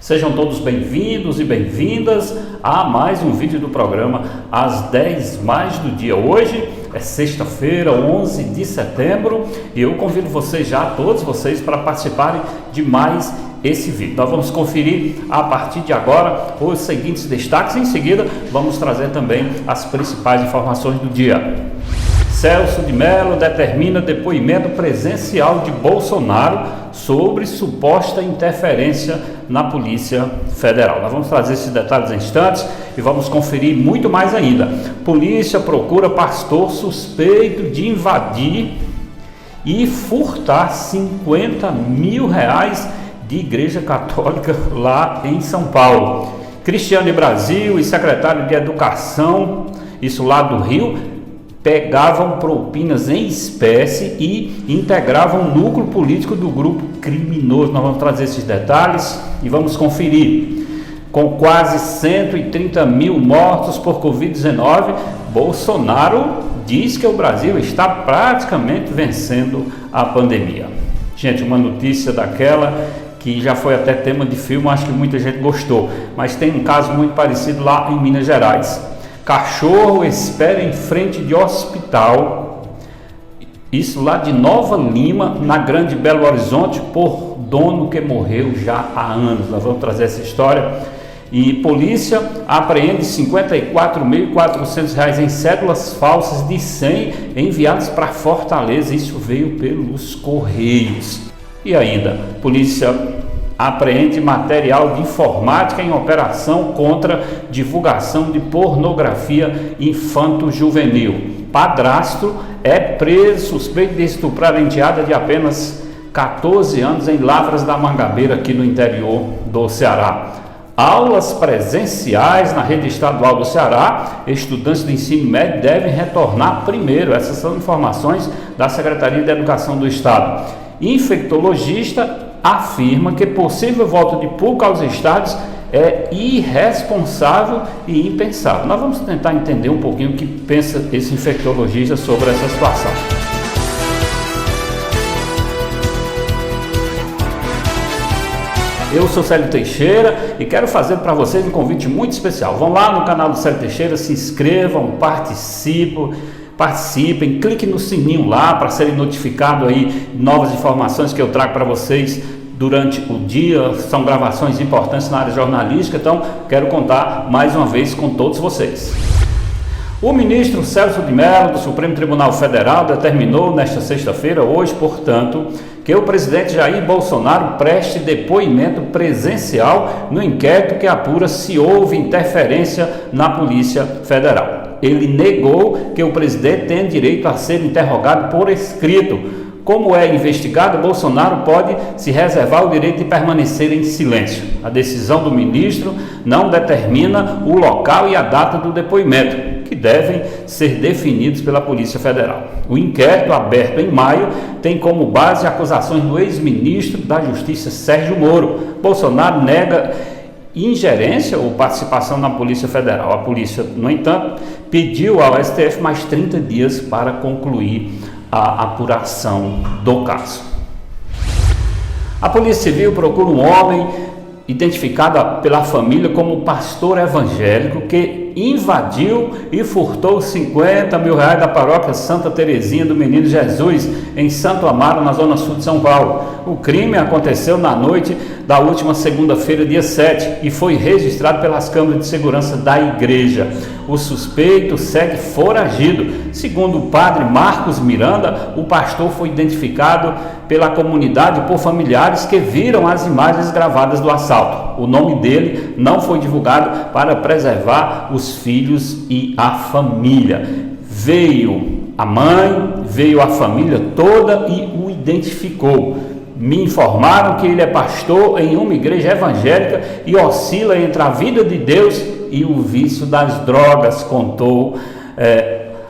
Sejam todos bem-vindos e bem-vindas a mais um vídeo do programa Às 10 mais do dia. Hoje é sexta-feira, 11 de setembro, e eu convido vocês todos vocês, para participarem de mais esse vídeo. Nós vamos conferir a partir de agora os seguintes destaques. Em seguida, vamos trazer também as principais informações do dia. Celso de Mello determina depoimento presencial de Bolsonaro sobre suposta interferência na Polícia Federal. Nós vamos trazer esses detalhes em instantes e vamos conferir muito mais ainda. Polícia procura pastor suspeito de invadir e furtar 50 mil reais de Igreja Católica lá em São Paulo. Cristiane Brasil e secretário de Educação, isso lá do Rio, pegavam propinas em espécie e integravam o núcleo político do grupo criminoso. Nós vamos trazer esses detalhes e vamos conferir. Com quase 130 mil mortos por Covid-19, Bolsonaro diz que o Brasil está praticamente vencendo a pandemia. Gente, uma notícia daquela que já foi até tema de filme, acho que muita gente gostou, mas tem um caso muito parecido lá em Minas Gerais. Cachorro espera em frente de hospital, isso lá de Nova Lima, na Grande Belo Horizonte, por dono que morreu já há anos. Nós vamos trazer essa história. E polícia apreende R$ 54.400 em cédulas falsas de 100 enviadas para Fortaleza. Isso veio pelos Correios. E ainda, polícia apreende material de informática em operação contra divulgação de pornografia infanto-juvenil. Padrasto é preso suspeito de estuprar a enteada de apenas 14 anos em Lavras da Mangabeira, aqui no interior do Ceará. Aulas presenciais na rede estadual do Ceará, estudantes do ensino médio devem retornar primeiro. Essas são informações da Secretaria de Educação do Estado. Infectologista afirma que possível volta de público aos estádios é irresponsável e impensável. Nós vamos tentar entender um pouquinho o que pensa esse infectologista sobre essa situação. Eu sou Célio Teixeira e quero fazer para vocês um convite muito especial. Vão lá no canal do Célio Teixeira, se inscrevam, participem, clique no sininho lá para serem notificados aí novas informações que eu trago para vocês durante o dia. São gravações importantes na área jornalística, então quero contar mais uma vez com todos vocês. O ministro Celso de Mello do Supremo Tribunal Federal determinou nesta sexta-feira, hoje, portanto, que o presidente Jair Bolsonaro preste depoimento presencial no inquérito que apura se houve interferência na Polícia Federal. Ele negou que o presidente tem direito a ser interrogado por escrito. Como é investigado, Bolsonaro pode se reservar o direito de permanecer em silêncio. A decisão do ministro não determina o local e a data do depoimento, que devem ser definidos pela Polícia Federal. O inquérito, aberto em maio, tem como base acusações do ex-ministro da Justiça, Sérgio Moro. Bolsonaro nega ingerência ou participação na Polícia Federal. A polícia, no entanto, pediu ao STF mais 30 dias para concluir a apuração do caso. A Polícia Civil procura um homem identificado pela família como pastor evangélico que invadiu e furtou 50 mil reais da paróquia Santa Terezinha do Menino Jesus, em Santo Amaro, na zona sul de São Paulo. O crime aconteceu na noite da última segunda-feira, dia 7, e foi registrado pelas câmeras de segurança da igreja. O suspeito segue foragido. Segundo o padre Marcos Miranda, o pastor foi identificado pela comunidade por familiares que viram as imagens gravadas do assalto. O nome dele não foi divulgado para preservar os filhos e a família. Veio a mãe, veio a família toda e o identificou. Me informaram que ele é pastor em uma igreja evangélica e oscila entre a vida de Deus e o vício das drogas, contou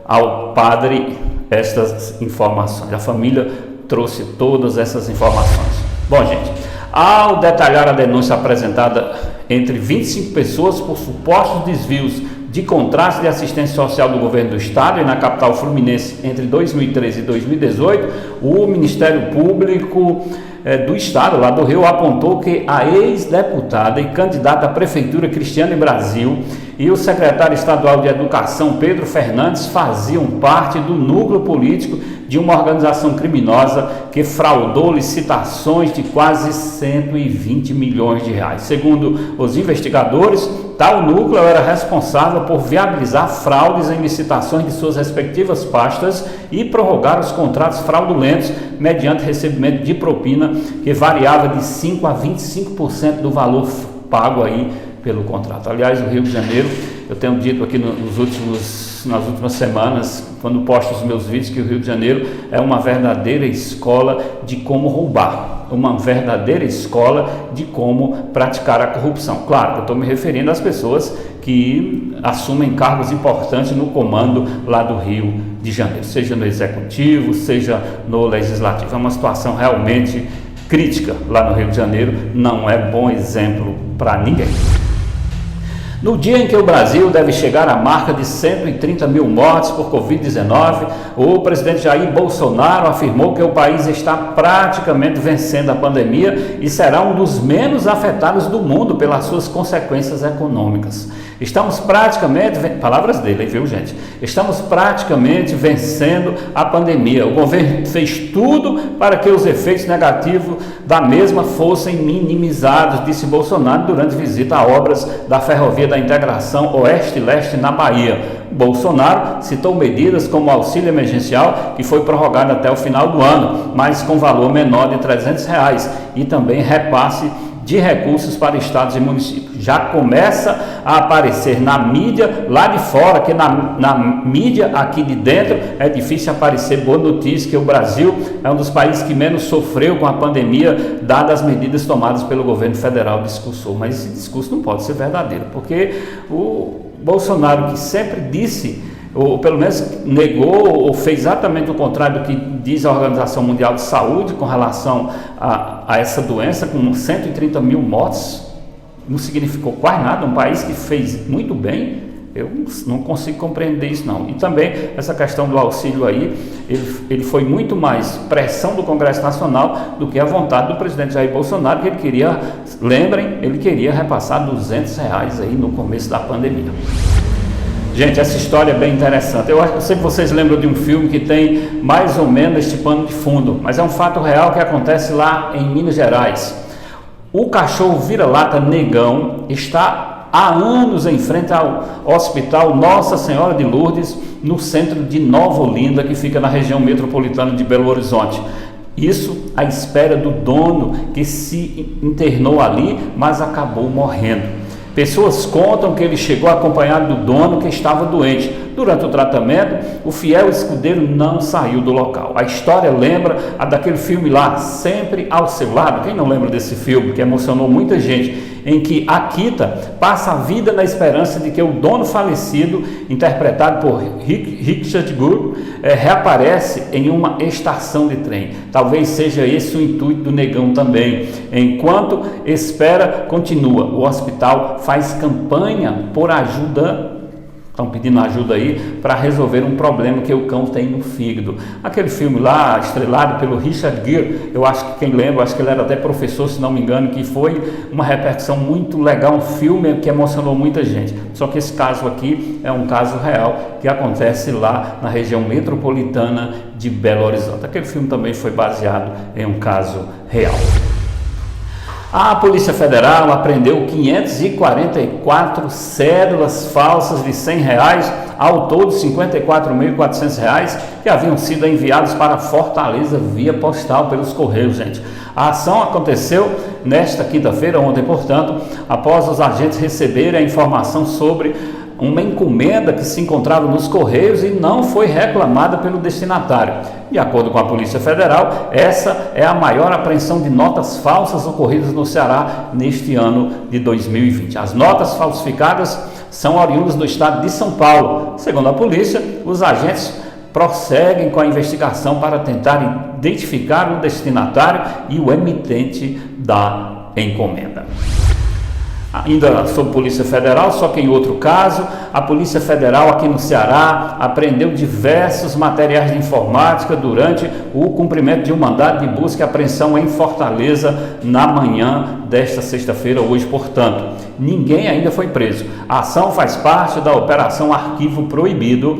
ao padre estas informações. A família trouxe todas essas informações. Bom, gente, ao detalhar a denúncia apresentada entre 25 pessoas por supostos desvios de contratos de assistência social do governo do estado e na capital fluminense entre 2013 e 2018, o Ministério Público do estado, lá do Rio, apontou que a ex-deputada e candidata à prefeitura Cristiane Brasil e o secretário estadual de Educação Pedro Fernandes faziam parte do núcleo político de uma organização criminosa que fraudou licitações de quase 120 milhões de reais. Segundo os investigadores, tal núcleo era responsável por viabilizar fraudes em licitações de suas respectivas pastas e prorrogar os contratos fraudulentos mediante recebimento de propina que variava de 5% a 25% do valor pago aí pelo contrato. Aliás, no Rio de Janeiro, eu tenho dito aqui nas últimas semanas, quando posto os meus vídeos, que o Rio de Janeiro é uma verdadeira escola de como roubar, uma verdadeira escola de como praticar a corrupção. Claro, eu estou me referindo às pessoas que assumem cargos importantes no comando lá do Rio de Janeiro, seja no Executivo, seja no Legislativo. É uma situação realmente crítica lá no Rio de Janeiro, não é bom exemplo para ninguém. No dia em que o Brasil deve chegar à marca de 130 mil mortes por Covid-19, o presidente Jair Bolsonaro afirmou que o país está praticamente vencendo a pandemia e será um dos menos afetados do mundo pelas suas consequências econômicas. Estamos praticamente, palavras dele, viu gente? Estamos praticamente vencendo a pandemia. O governo fez tudo para que os efeitos negativos da mesma fossem minimizados, disse Bolsonaro durante visita a obras da Ferrovia da Integração Oeste-Leste na Bahia. Bolsonaro citou medidas como o auxílio emergencial, que foi prorrogado até o final do ano, mas com valor menor de R$300, e também repasse de recursos para estados e municípios. Já começa a aparecer na mídia lá de fora, que na mídia aqui de dentro é difícil aparecer boa notícia, que o Brasil é um dos países que menos sofreu com a pandemia, dadas as medidas tomadas pelo governo federal, discursou. Mas esse discurso não pode ser verdadeiro, porque o Bolsonaro, que sempre disse, ou pelo menos negou ou fez exatamente o contrário do que diz a Organização Mundial de Saúde com relação a essa doença, com 130 mil mortes, não significou quase nada. Um país que fez muito bem, eu não consigo compreender isso não. E também essa questão do auxílio aí, ele foi muito mais pressão do Congresso Nacional do que a vontade do presidente Jair Bolsonaro, que ele queria, lembrem, ele queria repassar R$200 aí no começo da pandemia. Gente, essa história é bem interessante. Eu sei que vocês lembram de um filme que tem mais ou menos este pano de fundo, mas é um fato real que acontece lá em Minas Gerais. O cachorro vira-lata Negão está há anos em frente ao Hospital Nossa Senhora de Lourdes, no centro de Nova Olinda, que fica na região metropolitana de Belo Horizonte. Isso à espera do dono, que se internou ali, mas acabou morrendo. Pessoas contam que ele chegou acompanhado do dono, que estava doente. Durante o tratamento, o fiel escudeiro não saiu do local. A história lembra a daquele filme lá, Sempre ao Seu Lado. Quem não lembra desse filme, que emocionou muita gente, em que Akita passa a vida na esperança de que o dono falecido, interpretado por Richard Gere, reaparece em uma estação de trem. Talvez seja esse o intuito do Negão também. Enquanto espera, continua. O hospital faz campanha por ajuda. Estão pedindo ajuda aí para resolver um problema que o cão tem no fígado. Aquele filme lá, estrelado pelo Richard Gere, eu acho que quem lembra, acho que ele era até professor, se não me engano, que foi uma repercussão muito legal, um filme que emocionou muita gente. Só que esse caso aqui é um caso real que acontece lá na região metropolitana de Belo Horizonte. Aquele filme também foi baseado em um caso real. A Polícia Federal apreendeu 544 cédulas falsas de R$100, ao todo R$54.400, que haviam sido enviadas para Fortaleza via postal pelos Correios, gente. A ação aconteceu nesta quinta-feira, ontem, portanto, após os agentes receberem a informação sobre uma encomenda que se encontrava nos Correios e não foi reclamada pelo destinatário. De acordo com a Polícia Federal, essa é a maior apreensão de notas falsas ocorridas no Ceará neste ano de 2020. As notas falsificadas são oriundas do estado de São Paulo. Segundo a polícia, os agentes prosseguem com a investigação para tentar identificar o destinatário e o emitente da encomenda. Ainda sobre Polícia Federal, só que em outro caso, a Polícia Federal aqui no Ceará apreendeu diversos materiais de informática durante o cumprimento de um mandado de busca e apreensão em Fortaleza na manhã desta sexta-feira, hoje, portanto. Ninguém ainda foi preso. A ação faz parte da Operação Arquivo Proibido,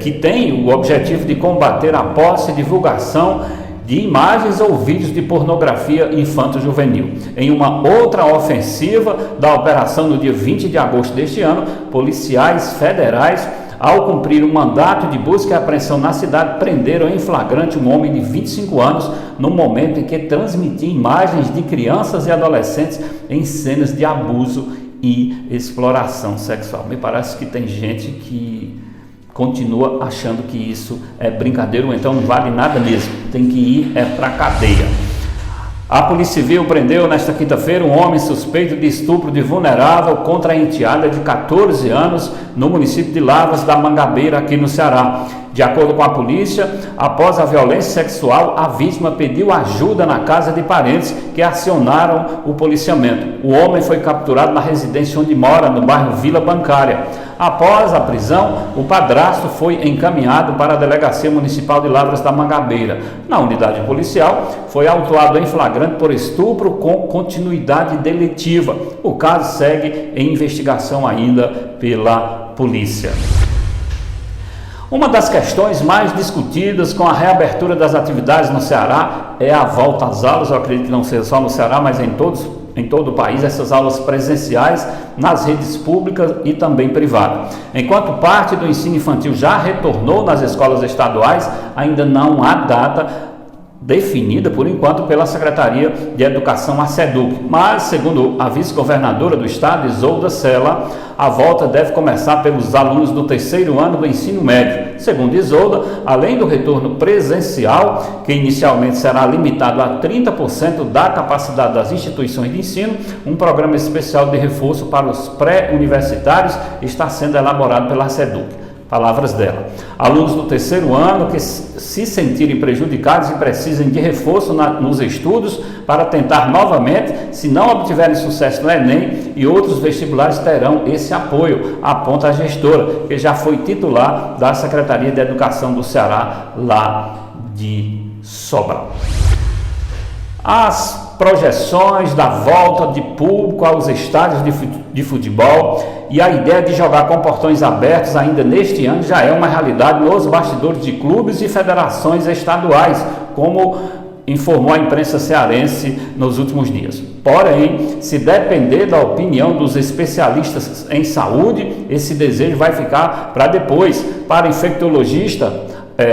que tem o objetivo de combater a posse e divulgação de imagens ou vídeos de pornografia infanto-juvenil. Em uma outra ofensiva da operação no dia 20 de agosto deste ano, policiais federais, ao cumprir um mandato de busca e apreensão na cidade, prenderam em flagrante um homem de 25 anos no momento em que transmitia imagens de crianças e adolescentes em cenas de abuso e exploração sexual. Me parece que tem gente que continua achando que isso é brincadeira, ou então não vale nada mesmo, tem que ir para a cadeia. A Polícia Civil prendeu nesta quinta-feira um homem suspeito de estupro de vulnerável contra a enteada de 14 anos no município de Lavras da Mangabeira, aqui no Ceará. De acordo com a polícia, após a violência sexual, a vítima pediu ajuda na casa de parentes que acionaram o policiamento. O homem foi capturado na residência onde mora, no bairro Vila Bancária. Após a prisão, o padrasto foi encaminhado para a Delegacia Municipal de Lavras da Mangabeira. Na unidade policial, foi autuado em flagrante por estupro com continuidade delitiva. O caso segue em investigação ainda pela polícia. Uma das questões mais discutidas com a reabertura das atividades no Ceará é a volta às aulas. Eu acredito que não seja só no Ceará, mas em todo o país, essas aulas presenciais nas redes públicas e também privadas. Enquanto parte do ensino infantil já retornou nas escolas estaduais, ainda não há data definida, por enquanto, pela Secretaria de Educação, a SEDUC. Mas, segundo a vice-governadora do estado, Isolda Sela, a volta deve começar pelos alunos do terceiro ano do ensino médio. Segundo Isolda, além do retorno presencial, que inicialmente será limitado a 30% da capacidade das instituições de ensino, um programa especial de reforço para os pré-universitários está sendo elaborado pela SEDUC. Palavras dela. Alunos do terceiro ano que se sentirem prejudicados e precisem de reforço nos estudos para tentar novamente, se não obtiverem sucesso no Enem e outros vestibulares, terão esse apoio, aponta a gestora, que já foi titular da Secretaria de Educação do Ceará, lá de Sobral. As projeções da volta de público aos estádios de futebol e a ideia de jogar com portões abertos ainda neste ano já é uma realidade nos bastidores de clubes e federações estaduais, como informou a imprensa cearense nos últimos dias. Porém, se depender da opinião dos especialistas em saúde, esse desejo vai ficar para depois. Para o infectologista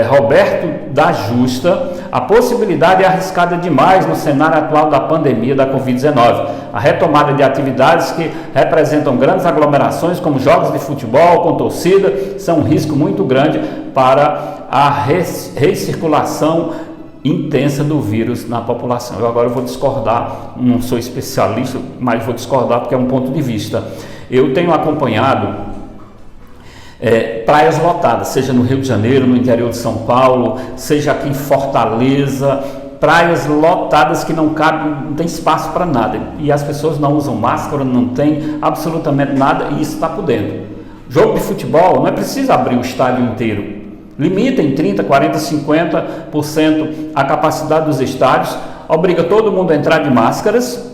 Roberto da Justa, a possibilidade é arriscada demais no cenário atual da pandemia da Covid-19. A retomada de atividades que representam grandes aglomerações, como jogos de futebol com torcida, são um risco muito grande para a recirculação intensa do vírus na população. Eu agora vou discordar, não sou especialista, mas vou discordar porque é um ponto de vista. Eu tenho acompanhado praias lotadas, seja no Rio de Janeiro, no interior de São Paulo, seja aqui em Fortaleza, praias lotadas que não cabem, não tem espaço para nada, e as pessoas não usam máscara, não tem absolutamente nada, e isso está podendo. Jogo de futebol, não é preciso abrir o estádio inteiro, limita em 30%, 40%, 50% a capacidade dos estádios, obriga todo mundo a entrar de máscaras,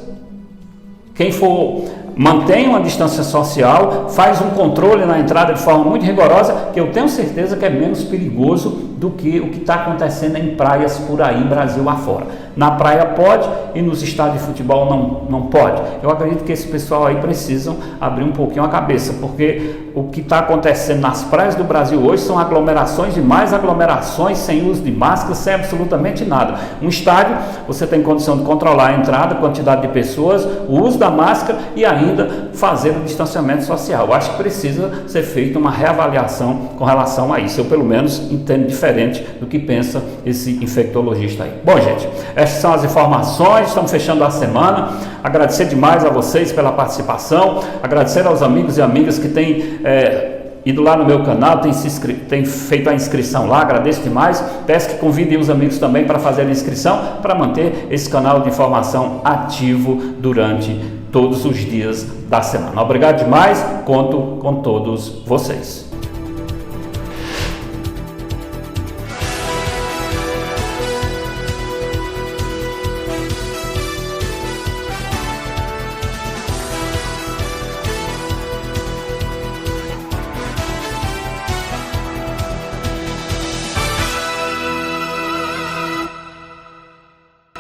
quem for mantém uma distância social, faz um controle na entrada de forma muito rigorosa, que eu tenho certeza que é menos perigoso do que o que está acontecendo em praias por aí, Brasil afora. Na praia pode e nos estádios de futebol não pode. Eu acredito que esse pessoal aí precisam abrir um pouquinho a cabeça, porque o que está acontecendo nas praias do Brasil hoje são aglomerações e mais aglomerações sem uso de máscara, sem absolutamente nada. Um estádio, você tem condição de controlar a entrada, a quantidade de pessoas, o uso da máscara e ainda fazer o distanciamento social. Eu acho que precisa ser feita uma reavaliação com relação a isso. Eu, pelo menos, entendo diferente do que pensa esse infectologista aí. Bom, gente, essas são as informações, estamos fechando a semana. Agradecer demais a vocês pela participação, agradecer aos amigos e amigas que têm ido lá no meu canal, tem feito a inscrição lá, agradeço demais. Peço que convidem os amigos também para fazer a inscrição, para manter esse canal de informação ativo durante todos os dias da semana. Obrigado demais, conto com todos vocês.